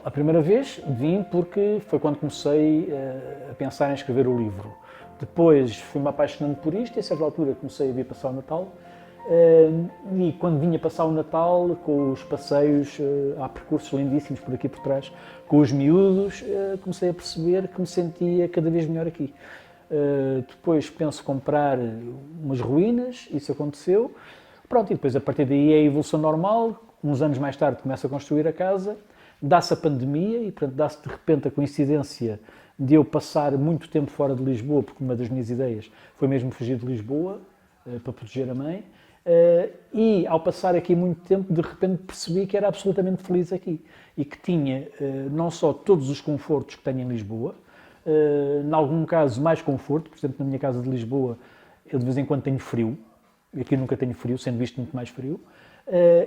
Bom, a primeira vez vim porque foi quando comecei a pensar em escrever o livro. Depois fui-me apaixonando por isto e a certa altura comecei a vir passar o Natal. E quando vinha passar o Natal, com os passeios, há percursos lindíssimos por aqui por trás, com os miúdos, comecei a perceber que me sentia cada vez melhor aqui. Depois penso comprar umas ruínas, isso aconteceu. Pronto, e depois a partir daí é a evolução normal. Uns anos mais tarde começo a construir a casa, dá-se a pandemia e portanto dá-se de repente a coincidência de eu passar muito tempo fora de Lisboa, porque uma das minhas ideias foi mesmo fugir de Lisboa para proteger a mãe. E ao passar aqui muito tempo, de repente percebi que era absolutamente feliz aqui e que tinha não só todos os confortos que tenho em Lisboa, em algum caso mais conforto, por exemplo, na minha casa de Lisboa eu de vez em quando tenho frio, aqui nunca tenho frio, sendo isto muito mais frio,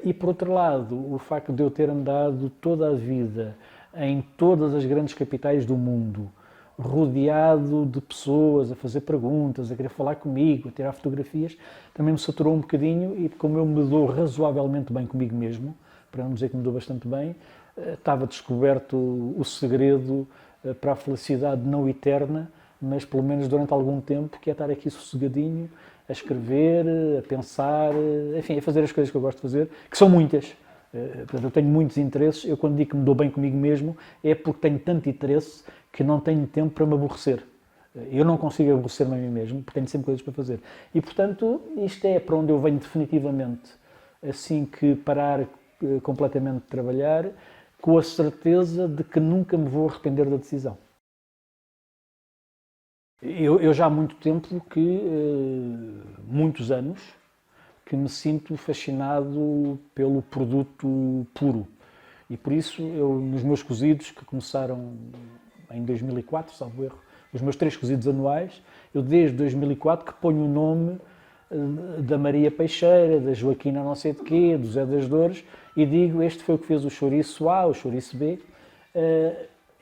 e por outro lado, o facto de eu ter andado toda a vida em todas as grandes capitais do mundo, rodeado de pessoas a fazer perguntas, a querer falar comigo, a tirar fotografias, também me saturou um bocadinho e como eu me dou razoavelmente bem comigo mesmo, para não dizer que me dou bastante bem, estava descoberto o segredo para a felicidade não eterna, mas pelo menos durante algum tempo, que é estar aqui sossegadinho, a escrever, a pensar, enfim, a fazer as coisas que eu gosto de fazer, que são muitas. Portanto, eu tenho muitos interesses, eu quando digo que me dou bem comigo mesmo, é porque tenho tanto interesse que não tenho tempo para me aborrecer. Eu não consigo aborrecer-me a mim mesmo, porque tenho sempre coisas para fazer. E, portanto, isto é para onde eu venho definitivamente, assim que parar completamente de trabalhar, com a certeza de que nunca me vou arrepender da decisão. Eu já há muito tempo muitos anos, que me sinto fascinado pelo produto puro. E por isso, eu, nos meus cozidos, que começaram em 2004, salvo erro, os meus 3 cozidos anuais, eu desde 2004 que ponho o nome da Maria Peixeira, da Joaquina não sei de quê, do Zé das Dores, e digo, este foi o que fez o chouriço A, o chouriço B.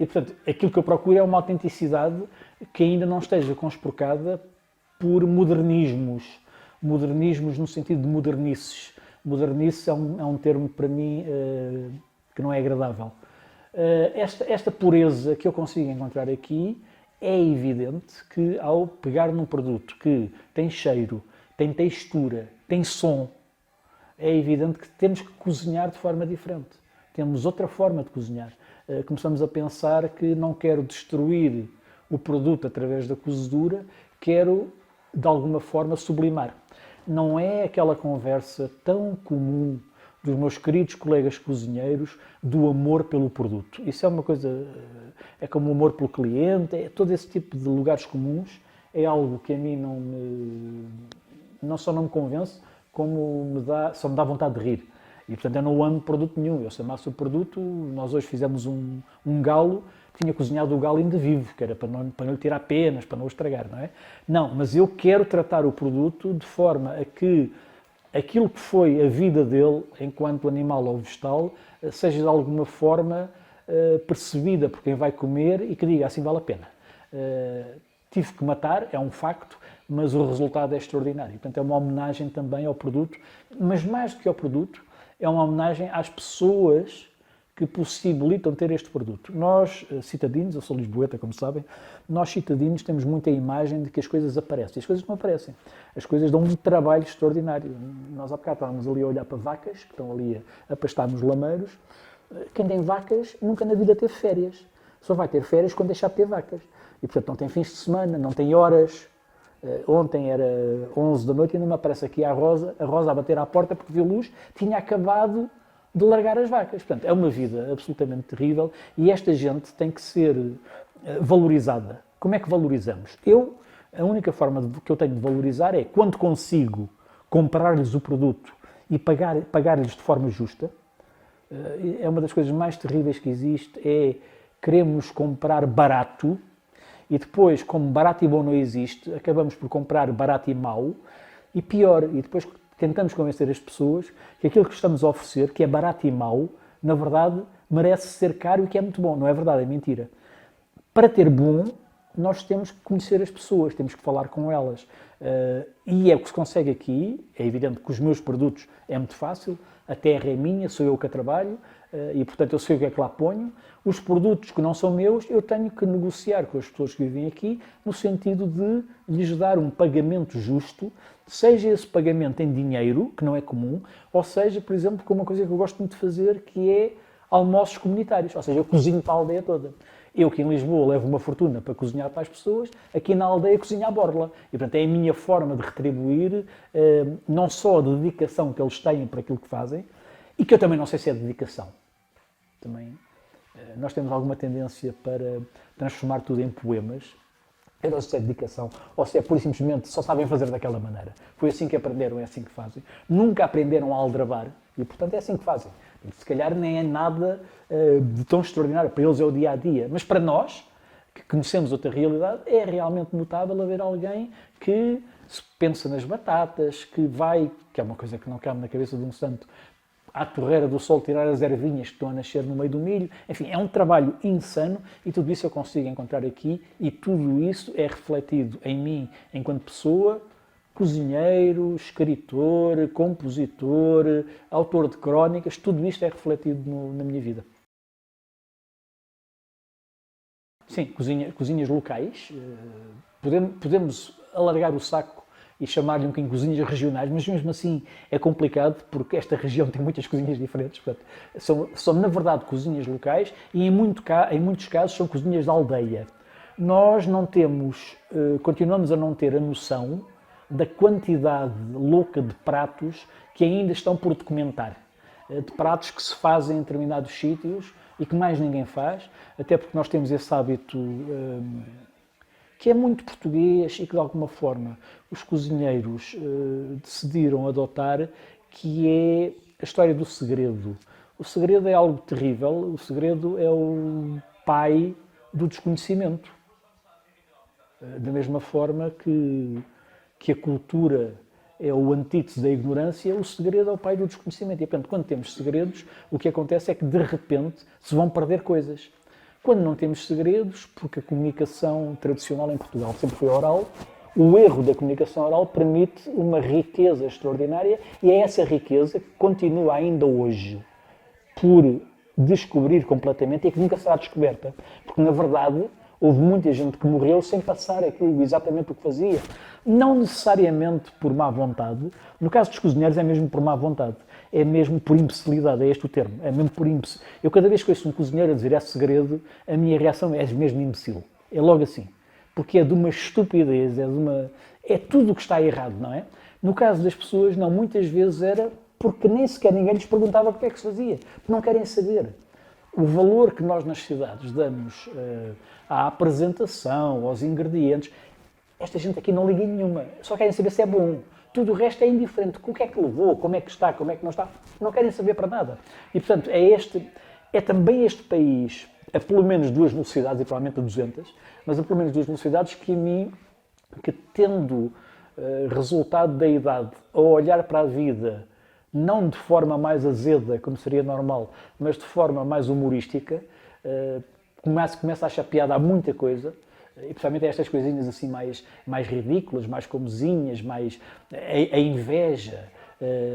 E, portanto, aquilo que eu procuro é uma autenticidade que ainda não esteja conspurcada por modernismos. Modernismos no sentido de modernices. Modernice é um termo para mim que não é agradável. Esta pureza que eu consigo encontrar aqui é evidente que ao pegar num produto que tem cheiro, tem textura, tem som, é evidente que temos que cozinhar de forma diferente. Temos outra forma de cozinhar. Começamos a pensar que não quero destruir o produto através da cozedura, quero de alguma forma sublimar. Não é aquela conversa tão comum dos meus queridos colegas cozinheiros do amor pelo produto. Isso é uma coisa, é como o amor pelo cliente, é todo esse tipo de lugares comuns, é algo que a mim não só não me convence, como só me dá vontade de rir. E portanto eu não amo produto nenhum, eu se amasse o produto, nós hoje fizemos um galo, tinha cozinhado o galo ainda vivo, que era para não lhe tirar penas, para não o estragar, não é? Não, mas eu quero tratar o produto de forma a que aquilo que foi a vida dele, enquanto animal ou vegetal, seja de alguma forma percebida por quem vai comer e que diga assim vale a pena. Tive que matar, é um facto, mas o resultado é extraordinário. Portanto, é uma homenagem também ao produto, mas mais do que ao produto, é uma homenagem às pessoas que possibilitam ter este produto. Nós, citadinos, eu sou lisboeta, como sabem, nós, citadinos, temos muita imagem de que as coisas aparecem. As coisas não aparecem. As coisas dão um trabalho extraordinário. Nós, há bocado, estávamos ali a olhar para vacas, que estão ali a pastar nos lameiros. Quem tem vacas nunca na vida teve férias. Só vai ter férias quando deixar de ter vacas. E, portanto, não tem fins de semana, não tem horas. Ontem era 11 da noite e ainda me aparece aqui a Rosa a bater à porta porque viu luz, tinha acabado de largar as vacas. Portanto, é uma vida absolutamente terrível e esta gente tem que ser valorizada. Como é que valorizamos? A única forma que eu tenho de valorizar é quando consigo comprar-lhes o produto e pagar-lhes de forma justa. É uma das coisas mais terríveis que existe, é queremos comprar barato e depois, como barato e bom não existe, acabamos por comprar barato e mau e pior, e depois tentamos convencer as pessoas que aquilo que estamos a oferecer, que é barato e mau, na verdade merece ser caro e que é muito bom. Não é verdade, é mentira. Para ter bom, nós temos que conhecer as pessoas, temos que falar com elas. E é o que se consegue aqui. É evidente que os meus produtos é muito fácil, a terra é minha, sou eu que a trabalho, e portanto eu sei o que é que lá ponho. Os produtos que não são meus, eu tenho que negociar com as pessoas que vivem aqui, no sentido de lhes dar um pagamento justo, seja esse pagamento em dinheiro, que não é comum, ou seja, por exemplo, com uma coisa que eu gosto muito de fazer, que é almoços comunitários, ou seja, eu cozinho para a aldeia toda. Eu que em Lisboa levo uma fortuna para cozinhar para as pessoas, aqui na aldeia cozinho à borla. E portanto é a minha forma de retribuir não só a dedicação que eles têm para aquilo que fazem, e que eu também não sei se é dedicação. Também nós temos alguma tendência para transformar tudo em poemas. Eu não sei se é dedicação ou se é pura e simplesmente só sabem fazer daquela maneira. Foi assim que aprenderam, é assim que fazem. Nunca aprenderam a aldrabar e, portanto, é assim que fazem. Se calhar nem é nada de tão extraordinário. Para eles é o dia-a-dia. Mas para nós, que conhecemos outra realidade, é realmente notável haver alguém que se pensa nas batatas, que vai, que é uma coisa que não cabe na cabeça de um santo, à torreira do sol tirar as ervinhas que estão a nascer no meio do milho. Enfim, é um trabalho insano e tudo isso eu consigo encontrar aqui e tudo isso é refletido em mim enquanto pessoa, cozinheiro, escritor, compositor, autor de crónicas, tudo isto é refletido na minha vida. Sim, cozinhas locais. Podemos alargar o saco e chamar-lhe um bocadinho cozinhas regionais, mas mesmo assim é complicado porque esta região tem muitas cozinhas diferentes. Portanto, são na verdade cozinhas locais e em muitos casos são cozinhas de aldeia. Nós não temos, continuamos a não ter a noção da quantidade louca de pratos que ainda estão por documentar. De pratos que se fazem em determinados sítios e que mais ninguém faz, até porque nós temos esse hábito que é muito português e que de alguma forma os cozinheiros decidiram adotar, que é a história do segredo. O segredo é algo terrível, o segredo é o pai do desconhecimento. Da mesma forma que a cultura é o antítese da ignorância, o segredo é o pai do desconhecimento. E, portanto, quando temos segredos, o que acontece é que, de repente, se vão perder coisas. Quando não temos segredos, porque a comunicação tradicional em Portugal sempre foi oral, o erro da comunicação oral permite uma riqueza extraordinária e é essa riqueza que continua ainda hoje por descobrir completamente e que nunca será descoberta. Porque, na verdade, houve muita gente que morreu sem passar aquilo exatamente o que fazia. Não necessariamente por má vontade. No caso dos cozinheiros é mesmo por má vontade. É mesmo por imbecilidade, é este o termo. É mesmo por imbecil. Eu cada vez que ouço um cozinheiro a dizer esse segredo, a minha reação é: és mesmo imbecil. É logo assim. Porque é de uma estupidez, é tudo o que está errado, não é? No caso das pessoas, não, muitas vezes era porque nem sequer ninguém lhes perguntava o que é que se fazia. Porque não querem saber. O valor que nós nas cidades damos à apresentação, aos ingredientes, esta gente aqui não liga nenhuma, só querem saber se é bom. Tudo o resto é indiferente. O que é que levou, como é que está, como é que não está, não querem saber para nada. E, portanto, é também este país, a pelo menos duas velocidades, e provavelmente a 200, mas a pelo menos duas velocidades que a mim, que tendo resultado da idade, a olhar para a vida, não de forma mais azeda, como seria normal, mas de forma mais humorística, começa a achar piada a muita coisa, e principalmente a estas coisinhas assim mais ridículas, mais comezinhas, mais a inveja,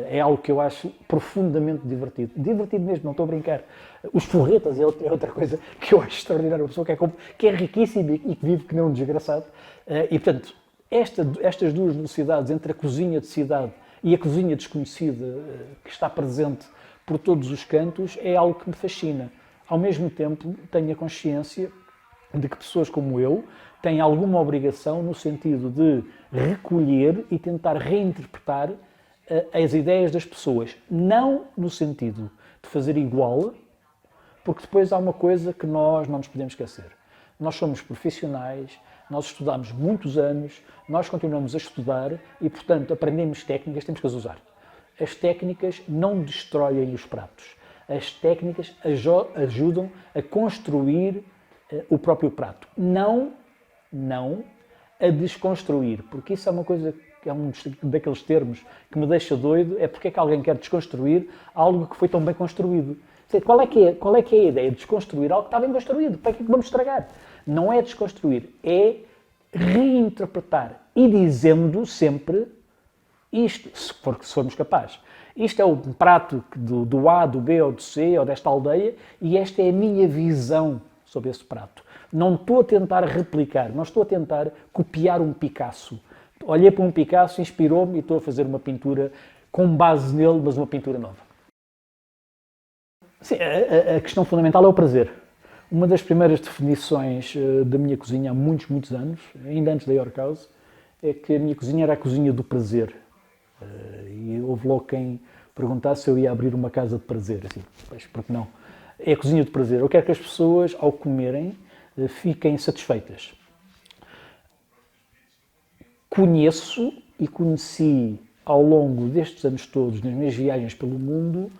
é algo que eu acho profundamente divertido. Divertido mesmo, não estou a brincar. Os forretas é outra coisa que eu acho extraordinária. Uma pessoa que é riquíssima e que vive que nem um desgraçado. E, portanto, estas duas velocidades entre a cozinha de cidade e a cozinha desconhecida que está presente por todos os cantos é algo que me fascina. Ao mesmo tempo, tenho a consciência de que pessoas como eu têm alguma obrigação no sentido de recolher e tentar reinterpretar as ideias das pessoas. Não no sentido de fazer igual, porque depois há uma coisa que nós não nos podemos esquecer. Nós somos profissionais, nós estudamos muitos anos, nós continuamos a estudar e, portanto, aprendemos técnicas, temos que as usar. As técnicas não destroem os pratos. As técnicas ajudam a construir o próprio prato. Não a desconstruir, porque isso é uma coisa que é um daqueles termos que me deixa doido, é porque é que alguém quer desconstruir algo que foi tão bem construído. Qual é que é a ideia de desconstruir algo que está bem construído? Para que é que vamos estragar? Não é desconstruir, é reinterpretar e dizendo sempre isto, se formos capazes. Isto é o prato do A, do B ou do C ou desta aldeia e esta é a minha visão sobre esse prato. Não estou a tentar replicar, não estou a tentar copiar um Picasso. Olhei para um Picasso, inspirou-me e estou a fazer uma pintura com base nele, mas uma pintura nova. Sim, a questão fundamental é o prazer. Uma das primeiras definições da minha cozinha há muitos, muitos anos, ainda antes da York House, é que a minha cozinha era a cozinha do prazer. E houve logo quem perguntasse se eu ia abrir uma casa de prazer. Assim, pois, porque não? É a cozinha do prazer. Eu quero que as pessoas, ao comerem, fiquem satisfeitas. Conheço e conheci ao longo destes anos todos, nas minhas viagens pelo mundo,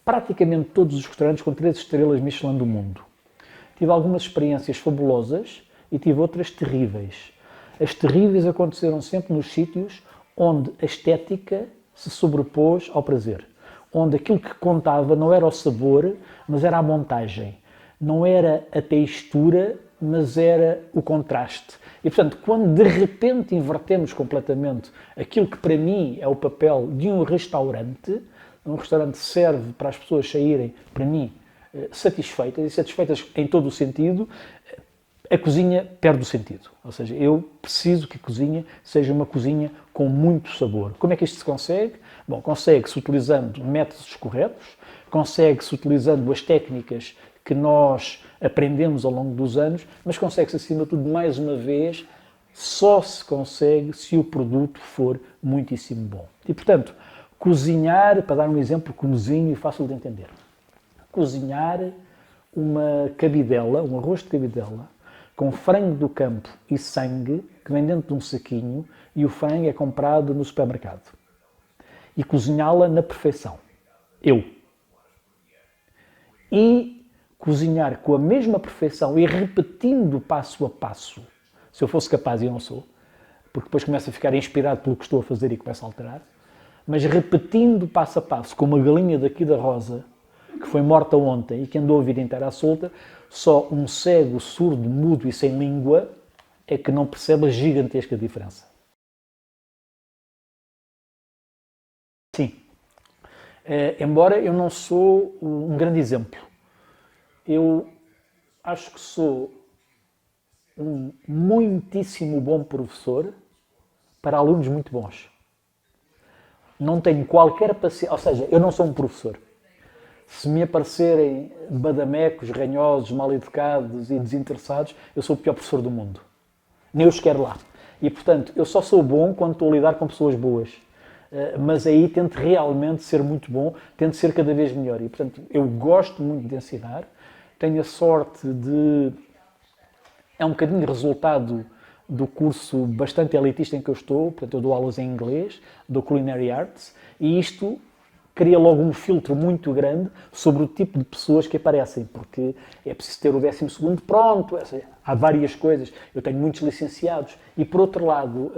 praticamente todos os restaurantes com 3 estrelas Michelin do mundo. Tive algumas experiências fabulosas e tive outras terríveis. As terríveis aconteceram sempre nos sítios onde a estética se sobrepôs ao prazer. Onde aquilo que contava não era o sabor, mas era a montagem. Não era a textura, mas era o contraste. E, portanto, quando de repente invertemos completamente aquilo que para mim é o papel de um restaurante serve para as pessoas saírem, para mim, satisfeitas, e satisfeitas em todo o sentido, a cozinha perde o sentido. Ou seja, eu preciso que a cozinha seja uma cozinha com muito sabor. Como é que isto se consegue? Bom, consegue-se utilizando métodos corretos, consegue-se utilizando as técnicas que nós aprendemos ao longo dos anos, mas consegue-se, acima de tudo, mais uma vez, só se consegue se o produto for muitíssimo bom. E, portanto, cozinhar, para dar um exemplo comezinho e fácil de entender, cozinhar uma cabidela, um arroz de cabidela, com frango do campo e sangue, que vem dentro de um saquinho, e o frango é comprado no supermercado. E cozinhá-la na perfeição. E cozinhar com a mesma perfeição e repetindo passo a passo, se eu fosse capaz e eu não sou, porque depois começo a ficar inspirado pelo que estou a fazer e começo a alterar, mas repetindo passo a passo, como uma galinha daqui da Rosa, que foi morta ontem e que andou a vida inteira à solta, só um cego, surdo, mudo e sem língua é que não percebe a gigantesca diferença. Sim. Embora eu não sou um grande exemplo, eu acho que sou um muitíssimo bom professor para alunos muito bons. Não tenho qualquer paciência, ou seja, eu não sou um professor. Se me aparecerem badamecos, ranhosos, mal-educados e desinteressados, eu sou o pior professor do mundo. Nem os quero lá. E, portanto, eu só sou bom quando estou a lidar com pessoas boas. Mas aí tento realmente ser muito bom, tento ser cada vez melhor. E, portanto, eu gosto muito de ensinar. Tenho a sorte de... É um bocadinho resultado do curso bastante elitista em que eu estou. Portanto, eu dou aulas em inglês, dou Culinary Arts, e isto cria logo um filtro muito grande sobre o tipo de pessoas que aparecem, porque é preciso ter o 12º pronto, há várias coisas. Eu tenho muitos licenciados e, por outro lado,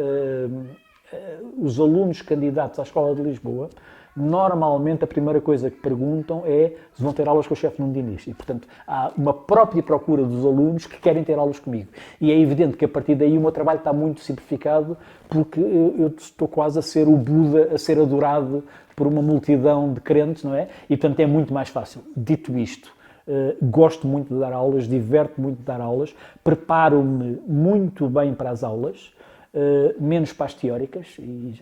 os alunos candidatos à Escola de Lisboa, normalmente a primeira coisa que perguntam é se vão ter aulas com o chefe Nuno Diniz. E, portanto, há uma própria procura dos alunos que querem ter aulas comigo. E é evidente que, a partir daí, o meu trabalho está muito simplificado, porque eu estou quase a ser o Buda, a ser adorado por uma multidão de crentes, não é? E, portanto, é muito mais fácil. Dito isto, gosto muito de dar aulas, diverto-me muito de dar aulas, preparo-me muito bem para as aulas, menos para as teóricas, e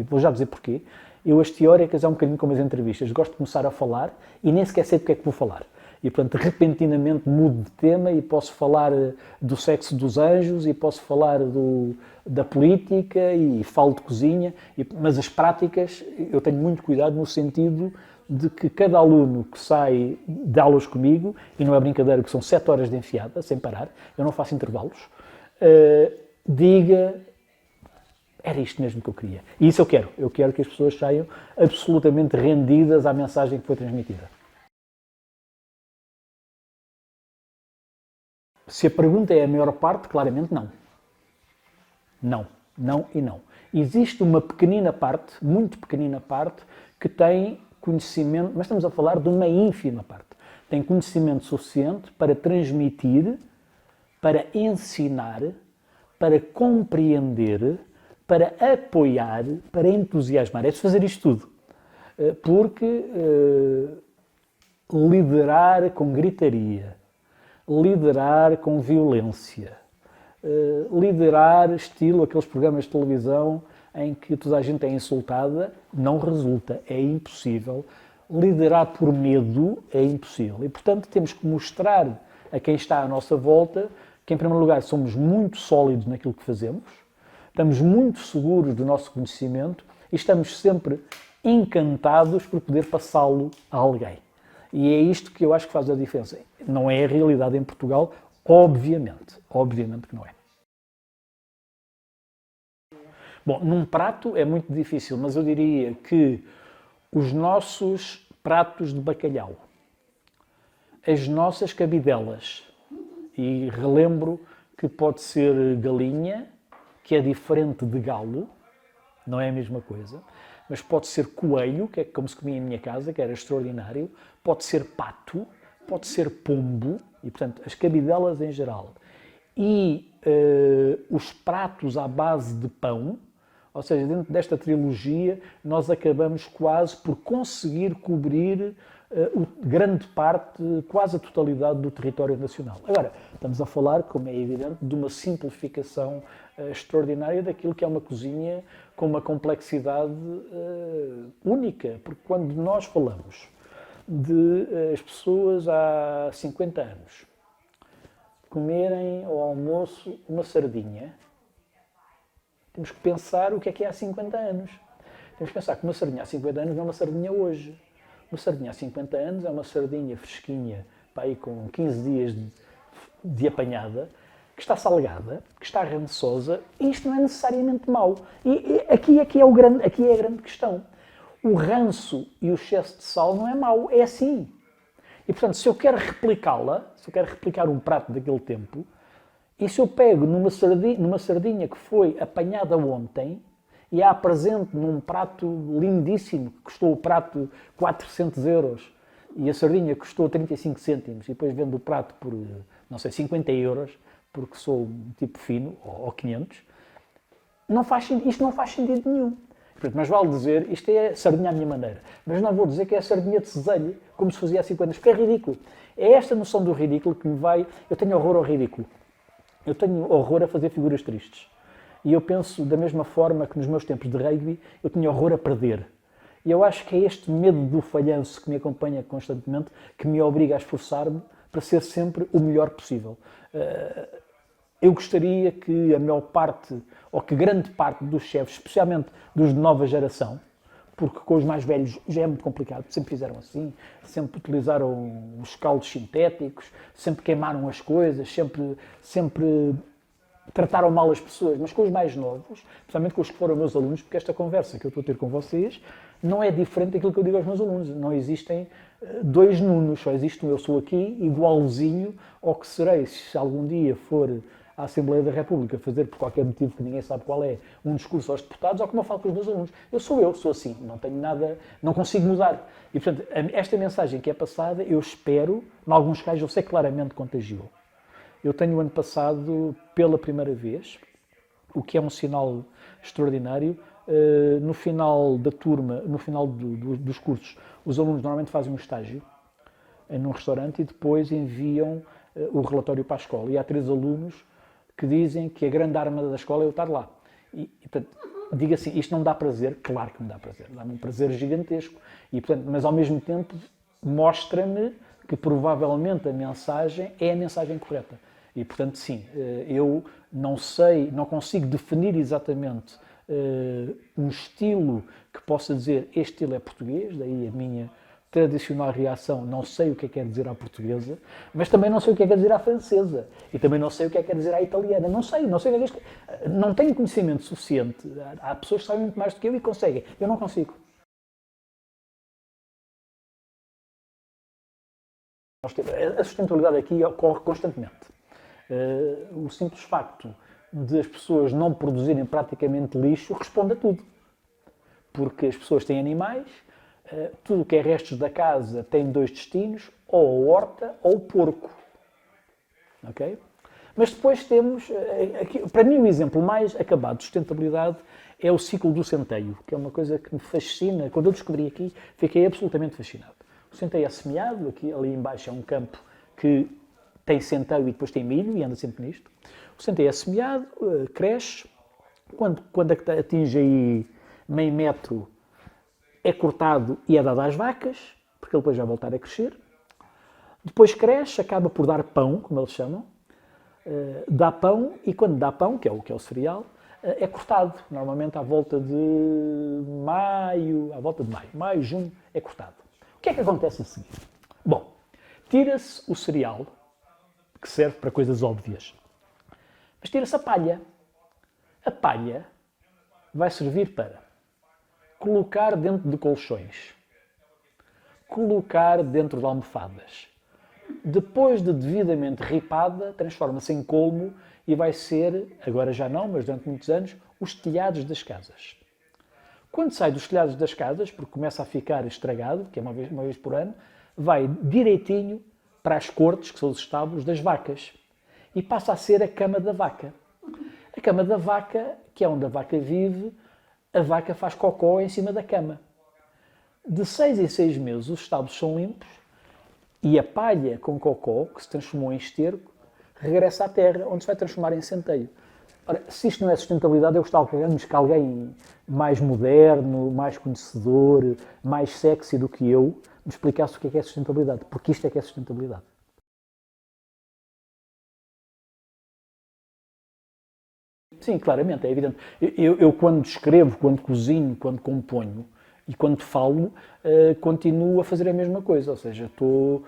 vou já dizer porquê. Eu, as teóricas, é um bocadinho como as entrevistas, gosto de começar a falar e nem sequer sei do que é que vou falar. E, portanto, repentinamente mudo de tema e posso falar do sexo dos anjos e posso falar da política e falo de cozinha, mas as práticas eu tenho muito cuidado no sentido de que cada aluno que sai de aulas comigo, e não é brincadeira que são 7 horas de enfiada, sem parar, eu não faço intervalos, diga... Era isto mesmo que eu queria. E isso eu quero. Eu quero que as pessoas saiam absolutamente rendidas à mensagem que foi transmitida. Se a pergunta é a maior parte, claramente não. Não. Não e não. Existe uma pequenina parte, muito pequenina parte, que tem conhecimento, mas estamos a falar de uma ínfima parte. tem conhecimento suficiente para transmitir, para ensinar, para compreender, para apoiar, para entusiasmar. É de fazer isto tudo. Porque liderar com gritaria, liderar com violência, liderar estilo aqueles programas de televisão em que toda a gente é insultada, não resulta, é impossível. Liderar por medo é impossível. E, portanto, temos que mostrar a quem está à nossa volta que, em primeiro lugar, somos muito sólidos naquilo que fazemos, estamos muito seguros do nosso conhecimento e estamos sempre encantados por poder passá-lo a alguém. E é isto que eu acho que faz a diferença. Não é a realidade em Portugal, obviamente que não é. Bom, num prato é muito difícil, mas eu diria que os nossos pratos de bacalhau, as nossas cabidelas, e relembro que pode ser galinha, que é diferente de galo, não é a mesma coisa, mas pode ser coelho, que é como se comia em minha casa, que era extraordinário, pode ser pato, pode ser pombo, e portanto as cabidelas em geral, e os pratos à base de pão, ou seja, dentro desta trilogia nós acabamos quase por conseguir cobrir grande parte, quase a totalidade do território nacional. Agora, estamos a falar, como é evidente, de uma simplificação extraordinária daquilo que é uma cozinha com uma complexidade única, porque quando nós falamos de as pessoas há 50 anos comerem ao almoço uma sardinha, temos que pensar o que é há 50 anos. Temos que pensar que uma sardinha há 50 anos não é uma sardinha hoje. Uma sardinha há 50 anos é uma sardinha fresquinha, para aí com 15 dias de apanhada, que está salgada, que está rançosa, e isto não é necessariamente mau. E aqui é a grande questão. O ranço e o excesso de sal não é mau, é assim. E, portanto, se eu quero replicá-la, se eu quero replicar um prato daquele tempo, e se eu pego numa sardinha que foi apanhada ontem e a apresento num prato lindíssimo, que custou o prato 400 euros, e a sardinha custou 35 cêntimos, e depois vendo o prato por, não sei, 50 euros, porque sou um tipo fino, ou 500, isto não faz sentido nenhum. Portanto, mas vale dizer, isto é sardinha à minha maneira, mas não vou dizer que é a sardinha de ceselha, como se fazia há 50 anos, porque é ridículo. É esta noção do ridículo que me vai... Eu tenho horror ao ridículo. Eu tenho horror a fazer figuras tristes. E eu penso da mesma forma que nos meus tempos de rugby eu tinha horror a perder. E eu acho que é este medo do falhanço que me acompanha constantemente que me obriga a esforçar-me para ser sempre o melhor possível. Eu gostaria que a maior parte, ou que grande parte dos chefes, especialmente dos de nova geração, porque com os mais velhos já é muito complicado, sempre fizeram assim, sempre utilizaram os caldos sintéticos, sempre queimaram as coisas, sempre trataram mal as pessoas, mas com os mais novos, especialmente com os que foram meus alunos, porque esta conversa que eu estou a ter com vocês não é diferente daquilo que eu digo aos meus alunos. Não existem dois Nunos, só existe um. Eu sou aqui igualzinho ao que serei se algum dia for à Assembleia da República fazer, por qualquer motivo que ninguém sabe qual é, um discurso aos deputados, ou como eu falo com os meus alunos. Eu sou assim, não tenho nada, não consigo mudar. E, portanto, esta mensagem que é passada, eu espero, em alguns casos, eu sei claramente contagiou. Eu tenho o ano passado, pela primeira vez, o que é um sinal extraordinário, no final da turma, no final dos cursos, os alunos normalmente fazem um estágio num restaurante e depois enviam o relatório para a escola. E há 3 alunos que dizem que a grande arma da escola é eu estar lá. E portanto, digo assim, isto não me dá prazer? Claro que me dá prazer. Dá-me um prazer gigantesco. E, portanto, mas, ao mesmo tempo, mostra-me que, provavelmente, a mensagem é a mensagem correta. E, portanto, sim, eu não sei, não consigo definir exatamente um estilo que possa dizer este estilo é português, daí a minha tradicional reação, não sei o que quer dizer à portuguesa, mas também não sei o que quer dizer à francesa, e também não sei o que quer dizer à italiana, não sei o que não tenho conhecimento suficiente. Há pessoas que sabem muito mais do que eu e conseguem, eu não consigo. A sustentabilidade aqui ocorre constantemente. O simples facto de as pessoas não produzirem praticamente lixo responde a tudo. Porque as pessoas têm animais, tudo o que é restos da casa tem 2 destinos, ou a horta ou o porco. Ok? Mas depois temos, aqui, para mim o exemplo mais acabado de sustentabilidade é o ciclo do centeio, que é uma coisa que me fascina. Quando eu descobri aqui, fiquei absolutamente fascinado. O centeio é semeado, aqui, ali embaixo é um campo que tem centeio e depois tem milho, e anda sempre nisto. O centeio é semeado, cresce, quando atinge aí meio metro é cortado e é dado às vacas, porque ele depois vai voltar a crescer. Depois cresce, acaba por dar pão, como eles chamam, dá pão, e quando dá pão, que é o cereal, é cortado. Normalmente à volta de maio, maio, junho, é cortado. O que é que acontece a seguir? Bom, tira-se o cereal, que serve para coisas óbvias, mas tira-se a palha. A palha vai servir para colocar dentro de colchões, colocar dentro de almofadas. Depois de devidamente ripada, transforma-se em colmo e vai ser, agora já não, mas durante muitos anos, os telhados das casas. Quando sai dos telhados das casas, porque começa a ficar estragado, que é uma vez por ano, vai direitinho para as cortes, que são os estábulos das vacas, e passa a ser a cama da vaca. A cama da vaca, que é onde a vaca vive, a vaca faz cocó em cima da cama. De 6 em 6 meses os estábulos são limpos e a palha com cocó, que se transformou em esterco, regressa à terra, onde se vai transformar em centeio. Ora, se isto não é sustentabilidade, eu gostava que alguém mais moderno, mais conhecedor, mais sexy do que eu, me explicasse o que é sustentabilidade, porque isto é que é sustentabilidade. Sim, claramente, é evidente. Eu quando escrevo, quando cozinho, quando componho e quando falo, continuo a fazer a mesma coisa. Ou seja, estou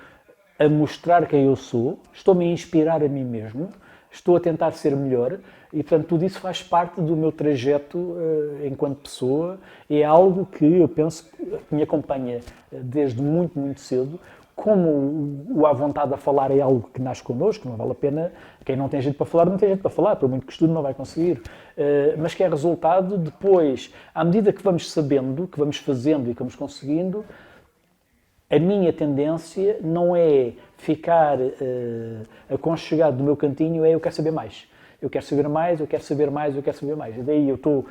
a mostrar quem eu sou, estou-me a inspirar a mim mesmo, estou a tentar ser melhor e, portanto, tudo isso faz parte do meu trajeto enquanto pessoa. É algo que eu penso que me acompanha desde muito, muito cedo. Como o à vontade a falar é algo que nasce connosco, não vale a pena, quem não tem jeito para falar, não tem jeito para falar, por muito que estude não vai conseguir, mas que é resultado depois, à medida que vamos sabendo, que vamos fazendo e que vamos conseguindo, a minha tendência não é ficar aconchegado no meu cantinho, é eu quero saber mais. Eu quero saber mais, eu quero saber mais, eu quero saber mais. E daí eu estou,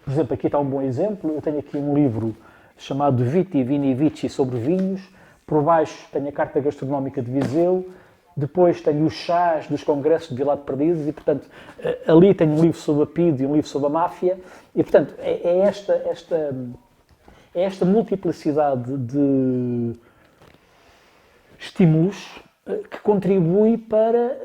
por exemplo, aqui está um bom exemplo, eu tenho aqui um livro chamado Viti, Vini, Vici sobre vinhos. Por baixo tenho a Carta Gastronómica de Viseu, depois tenho os chás dos congressos de Vilar de Perdizes e, portanto, ali tenho um livro sobre a PIDE e um livro sobre a máfia e, portanto, é esta multiplicidade de estímulos que contribui para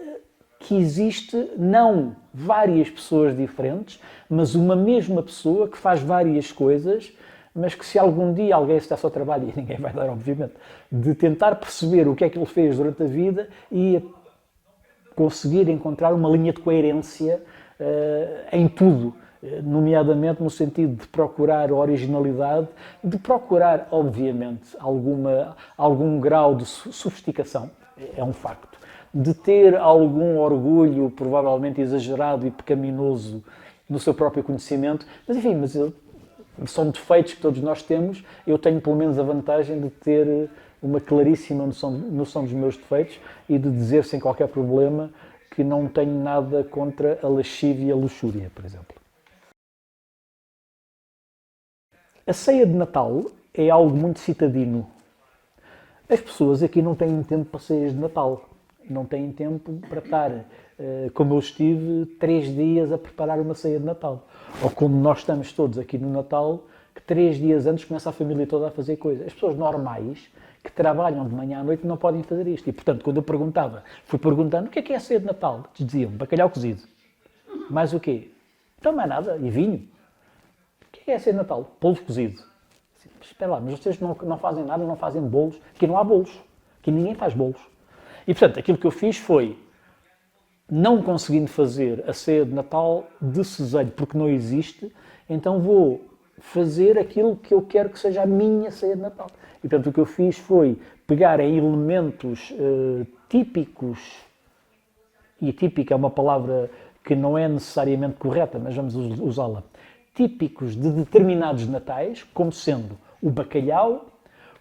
que existe não várias pessoas diferentes, mas uma mesma pessoa que faz várias coisas, mas que se algum dia alguém se desse ao trabalho, e ninguém vai dar, obviamente, de tentar perceber o que é que ele fez durante a vida e conseguir encontrar uma linha de coerência em tudo, nomeadamente no sentido de procurar originalidade, de procurar, obviamente, algum grau de sofisticação, é um facto, de ter algum orgulho, provavelmente exagerado e pecaminoso, no seu próprio conhecimento, mas enfim, são defeitos que todos nós temos. Eu tenho pelo menos a vantagem de ter uma claríssima noção dos meus defeitos e de dizer sem qualquer problema que não tenho nada contra a lascívia e a luxúria, por exemplo. A ceia de Natal é algo muito citadino. As pessoas aqui não têm tempo para ceias de Natal. Não têm tempo para estar, como eu estive, 3 dias a preparar uma ceia de Natal. Ou como nós estamos todos aqui no Natal, que 3 dias antes começa a família toda a fazer coisas. As pessoas normais, que trabalham de manhã à noite, não podem fazer isto. E, portanto, quando eu fui perguntando o que é a ceia de Natal? Eles diziam, bacalhau cozido. Mais o quê? Então, mais nada. E vinho. O que é a ceia de Natal? Polvo cozido. Espera lá, mas vocês não fazem nada, não fazem bolos. Aqui não há bolos. Aqui ninguém faz bolos. E, portanto, aquilo que eu fiz foi, não conseguindo fazer a ceia de Natal de ceselho, porque não existe, então vou fazer aquilo que eu quero que seja a minha ceia de Natal. E, portanto, o que eu fiz foi pegar em elementos típicos, e típica é uma palavra que não é necessariamente correta, mas vamos usá-la, típicos de determinados natais, como sendo o bacalhau,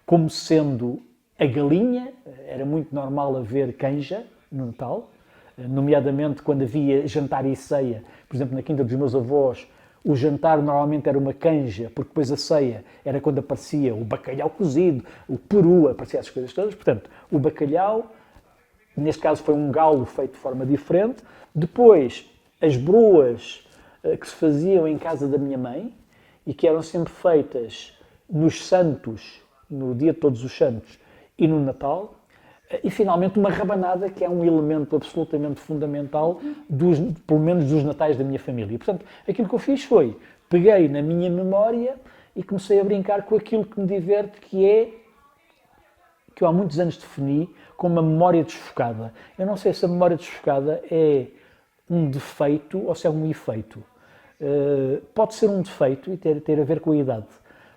como sendo a galinha, era muito normal haver canja no Natal, nomeadamente quando havia jantar e ceia. Por exemplo, na quinta dos meus avós, o jantar normalmente era uma canja, porque depois a ceia era quando aparecia o bacalhau cozido, o peru, apareciam essas coisas todas. Portanto, o bacalhau, neste caso foi um galo feito de forma diferente. Depois, as broas que se faziam em casa da minha mãe e que eram sempre feitas nos Santos, no dia de Todos os Santos e no Natal. E, finalmente, uma rabanada, que é um elemento absolutamente fundamental, pelo menos dos natais da minha família. Portanto, aquilo que eu fiz foi, peguei na minha memória e comecei a brincar com aquilo que me diverte, que eu há muitos anos defini como uma memória desfocada. Eu não sei se a memória desfocada é um defeito ou se é um efeito. Pode ser um defeito e ter a ver com a idade.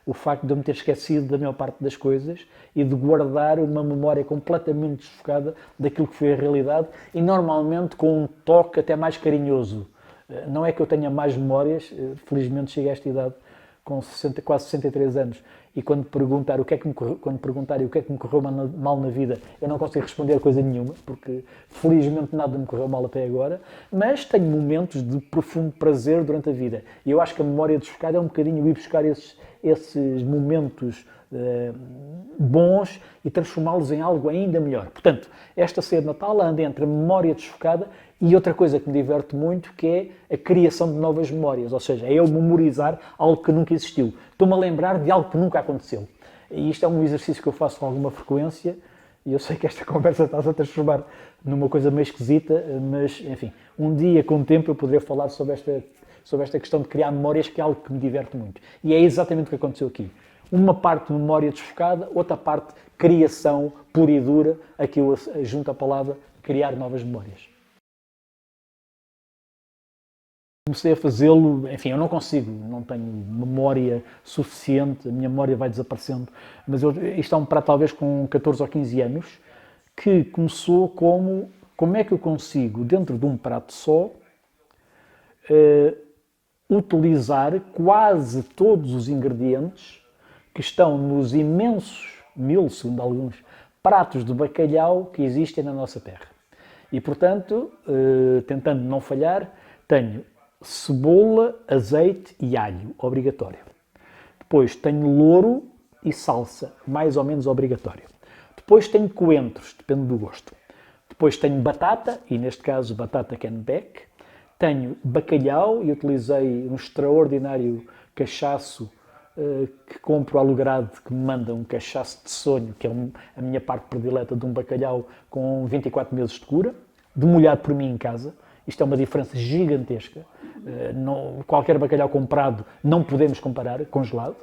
O facto de eu me ter esquecido da maior parte das coisas e de guardar uma memória completamente desfocada daquilo que foi a realidade e normalmente com um toque até mais carinhoso. Não é que eu tenha mais memórias, felizmente cheguei a esta idade com quase 63 anos e quando perguntarem o que é que me correu mal na vida, eu não consigo responder coisa nenhuma, porque felizmente nada me correu mal até agora, mas tenho momentos de profundo prazer durante a vida. E eu acho que a memória desfocada é um bocadinho ir buscar esses momentos bons e transformá-los em algo ainda melhor. Portanto, esta ceia de Natal anda entre a memória desfocada e outra coisa que me diverte muito, que é a criação de novas memórias, ou seja, é eu memorizar algo que nunca existiu. Estou-me a lembrar de algo que nunca aconteceu. E isto é um exercício que eu faço com alguma frequência e eu sei que esta conversa está-se a transformar numa coisa meio esquisita, mas, enfim, um dia, com o tempo, eu poderei falar sobre esta questão de criar memórias, que é algo que me diverte muito. E é exatamente o que aconteceu aqui. Uma parte memória desfocada, outra parte criação pura e dura, aqui eu junto a palavra criar novas memórias. Comecei a fazê-lo, enfim, eu não consigo, não tenho memória suficiente, a minha memória vai desaparecendo, mas isto é um prato talvez com 14 ou 15 anos, que começou como é que eu consigo, dentro de um prato só, utilizar quase todos os ingredientes que estão nos imensos, 1000 segundo alguns, pratos de bacalhau que existem na nossa terra. E, portanto, tentando não falhar, tenho cebola, azeite e alho, obrigatório. Depois tenho louro e salsa, mais ou menos obrigatório. Depois tenho coentros, depende do gosto. Depois tenho batata, e neste caso batata cannebec. Tenho bacalhau, e utilizei um extraordinário cachaço que compro ao Logrado, que me manda um cachaço de sonho, que é a minha parte predileta de um bacalhau com 24 meses de cura, demolhado por mim em casa. Isto é uma diferença gigantesca. Qualquer bacalhau comprado não podemos comparar, congelado.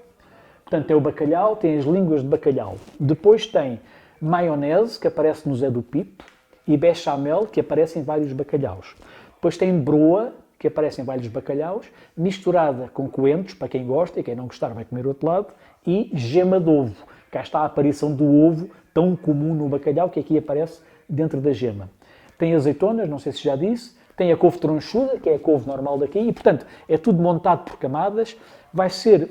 Portanto, é o bacalhau, tem as línguas de bacalhau. Depois tem maionese, que aparece no Zé do Pipo, e bechamel, que aparece em vários bacalhaus. Depois tem broa, que aparece em vários bacalhaus, misturada com coentros, para quem gosta, e quem não gostar vai comer do outro lado, e gema de ovo. Cá está a aparição do ovo, tão comum no bacalhau, que aqui aparece dentro da gema. Tem azeitonas, não sei se já disse, tem a couve tronchuda, que é a couve normal daqui, e portanto é tudo montado por camadas, vai ser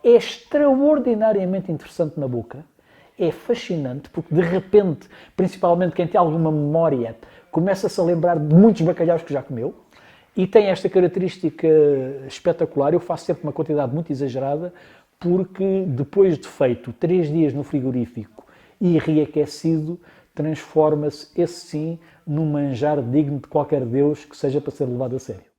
extraordinariamente interessante na boca, é fascinante, porque de repente, principalmente quem tem alguma memória, começa-se a lembrar de muitos bacalhaus que já comeu, e tem esta característica espetacular, eu faço sempre uma quantidade muito exagerada, porque depois de feito 3 dias no frigorífico e reaquecido, transforma-se, esse sim, num manjar digno de qualquer Deus que seja para ser levado a sério.